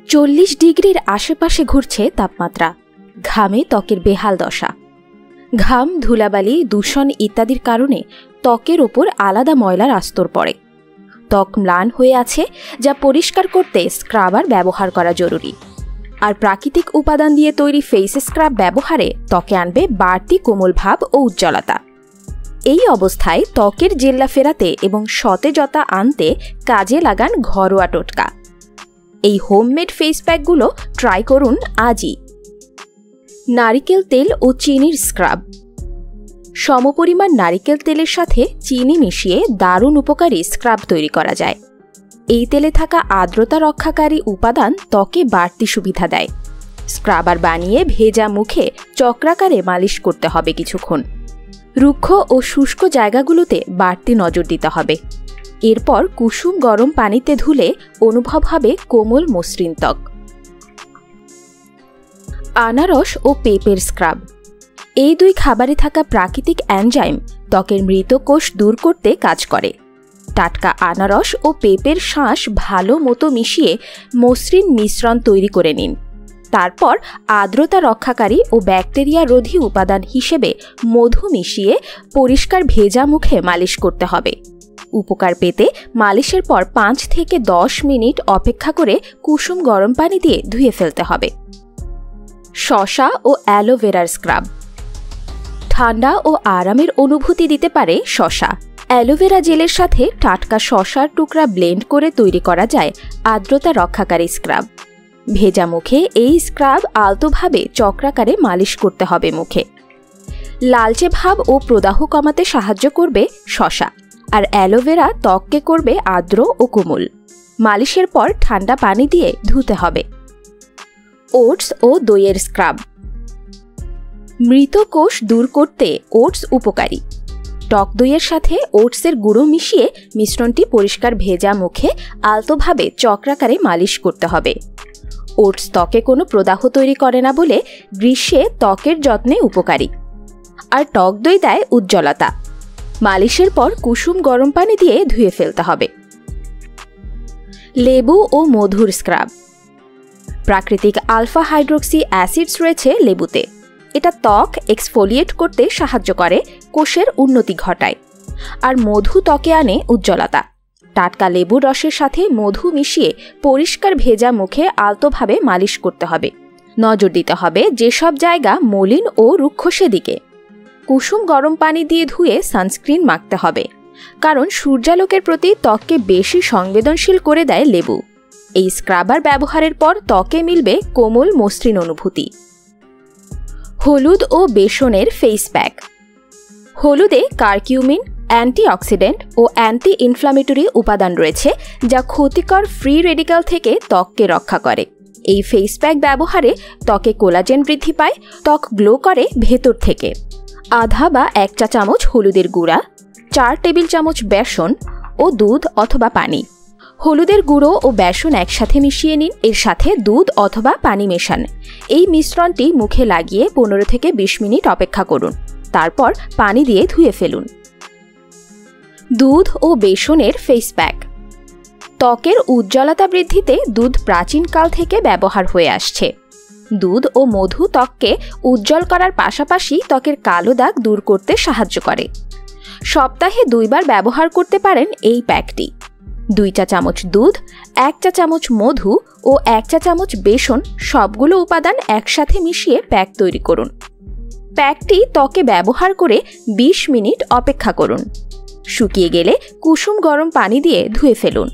40 ডিগ্রির আশেপাশে ঘুরছে তাপমাত্রা। ঘামে ত্বকের বেহাল দশা। ঘাম, ধুলাবালি, দূষণ ইত্যাদির কারণে ত্বকের ওপর আলাদা ময়লার আস্তর পড়ে। ত্বক ম্লান হয়ে আছে, যা পরিষ্কার করতে স্ক্রাবার ব্যবহার করা জরুরি। আর প্রাকৃতিক উপাদান দিয়ে তৈরি ফেস স্ক্রাব ব্যবহারে ত্বকে আনবে বাড়তি কোমল ভাব ও উজ্জ্বলতা। এই অবস্থায় ত্বকের জেল্লা ফেরাতে এবং সতেজতা আনতে কাজে লাগান ঘরোয়া টোটকা। এই হোমমেড ফেস প্যাকগুলো ট্রাই করুন আজই। নারিকেল তেল ও চিনির স্ক্রাব। সমপরিমাণ নারিকেল তেলের সাথে চিনি মিশিয়ে দারুণ উপকারী স্ক্রাব তৈরি করা যায়। এই তেলে থাকা আর্দ্রতা রক্ষাকারী উপাদান ত্বকে বাড়তি সুবিধা দেয়। স্ক্রাবার বানিয়ে ভেজা মুখে চক্রাকারে মালিশ করতে হবে কিছুক্ষণ। রুক্ষ ও শুষ্ক জায়গাগুলোতে বাড়তি নজর দিতে হবে। এরপর কুসুম গরম পানিতে ধুলে অনুভব হবে কোমল মসৃণ ত্বক। আনারস ও পেঁপের স্ক্রাব। এই দুই খাবারে থাকা প্রাকৃতিক এনজাইম ত্বকের মৃত কোষ দূর করতে কাজ করে। টাটকা আনারস ও পেঁপের শাঁস ভালো মতো মিশিয়ে মসৃণ মিশ্রণ তৈরি করে নিন। তারপর আর্দ্রতা রক্ষাকারী ও ব্যাকটেরিয়া রোধী উপাদান হিসেবে মধু মিশিয়ে পরিষ্কার ভেজা মুখে মালিশ করতে হবে। উপকার পেতে মালিশের পর 5 থেকে 10 মিনিট অপেক্ষা করে কুসুম গরম পানি দিয়ে ধুয়ে ফেলতে হবে। শসা ও অ্যালোভেরার স্ক্রাব। ঠান্ডা ও আরামের অনুভূতি দিতে পারে শসা। অ্যালোভেরা জেলের সাথে টাটকা শসার টুকরা ব্লেন্ড করে তৈরি করা যায় আর্দ্রতা রক্ষাকারী স্ক্রাব। ভেজা মুখে এই স্ক্রাব আলতোভাবে চক্রাকারে মালিশ করতে হবে মুখে। লালচে ভাব ও প্রদাহ কমাতে সাহায্য করবে শসা, আর অ্যালোভেরা ত্বককে করবে আর্দ্র ও কোমল। মালিশের পর ঠান্ডা পানি দিয়ে ধুতে হবে। ওটস ও দইয়ের স্ক্রাব। মৃত কোষ দূর করতে ওটস উপকারী। টক দইয়ের সাথে ওটসের গুঁড়ো মিশিয়ে মিশ্রণটি পরিষ্কার ভেজা মুখে আলতোভাবে চক্রাকারে মালিশ করতে হবে। ওটস ত্বকে কোনো প্রদাহ তৈরি করে না বলে গ্রীষ্মে ত্বকের যত্নে উপকারী। আর টক দই দেয় উজ্জ্বলতা। মালিশের পর কুসুম গরম পানি দিয়ে ধুয়ে ফেলতে হবে। লেবু ও মধুর স্ক্রাব। প্রাকৃতিক আলফা হাইড্রোক্সি অ্যাসিডস রয়েছে লেবুতে। এটা ত্বক এক্সফোলিয়েট করতে সাহায্য করে, কোষের উন্নতি ঘটায়। আর মধু ত্বকে আনে উজ্জ্বলতা। টাটকা লেবুর রসের সাথে মধু মিশিয়ে পরিষ্কার ভেজা মুখে আলতোভাবে মালিশ করতে হবে। নজর দিতে হবে যেসব জায়গা মলিন ও রুক্ষ সেদিকে। কুসুম গরম পানি দিয়ে ধুয়ে সানস্ক্রিন মাখতে হবে, কারণ সূর্যালোকের প্রতি ত্বককে বেশি সংবেদনশীল করে দেয় লেবু। এই স্ক্রাবার ব্যবহারের পর ত্বকে মিলবে কোমল মসৃণ অনুভূতি। হলুদ ও বেসনের ফেস প্যাক। হলুদে কারকিউমিন, অ্যান্টিঅক্সিডেন্ট ও অ্যান্টি ইনফ্লামেটরি উপাদান রয়েছে, যা ক্ষতিকর ফ্রি রেডিক্যাল থেকে ত্বককে রক্ষা করে। এই ফেস প্যাক ব্যবহারে ত্বকে কোলাজেন বৃদ্ধি পায়, ত্বক গ্লো করে ভেতর থেকে। আধা বা 1 চা চামচ হলুদের গুঁড়া, 4 টেবিল চামচ বেসন ও দুধ অথবা পানি। হলুদের গুঁড়ো ও বেসন একসাথে মিশিয়ে নিন। এর সাথে দুধ অথবা পানি মেশান। এই মিশ্রণটি মুখে লাগিয়ে 15 থেকে 20 মিনিট অপেক্ষা করুন। তারপর পানি দিয়ে ধুয়ে ফেলুন। দুধ ও বেসনের ফেস প্যাক। ত্বকের উজ্জ্বলতা বৃদ্ধিতে দুধ প্রাচীনকাল থেকে ব্যবহার হয়ে আসছে। দুধ ও মধু ত্বককে উজ্জ্বল করার পাশাপাশি ত্বকের কালো দাগ দূর করতে সাহায্য করে। সপ্তাহে 2 বার ব্যবহার করতে পারেন এই প্যাকটি। 2 চা চামচ দুধ, 1 চা চামচ মধু ও 1 চা চামচ বেসন সবগুলো উপাদান একসাথে মিশিয়ে প্যাক তৈরি করুন। প্যাকটি ত্বকে ব্যবহার করে 20 মিনিট অপেক্ষা করুন। শুকিয়ে গেলে কুসুম গরম পানি দিয়ে ধুয়ে ফেলুন।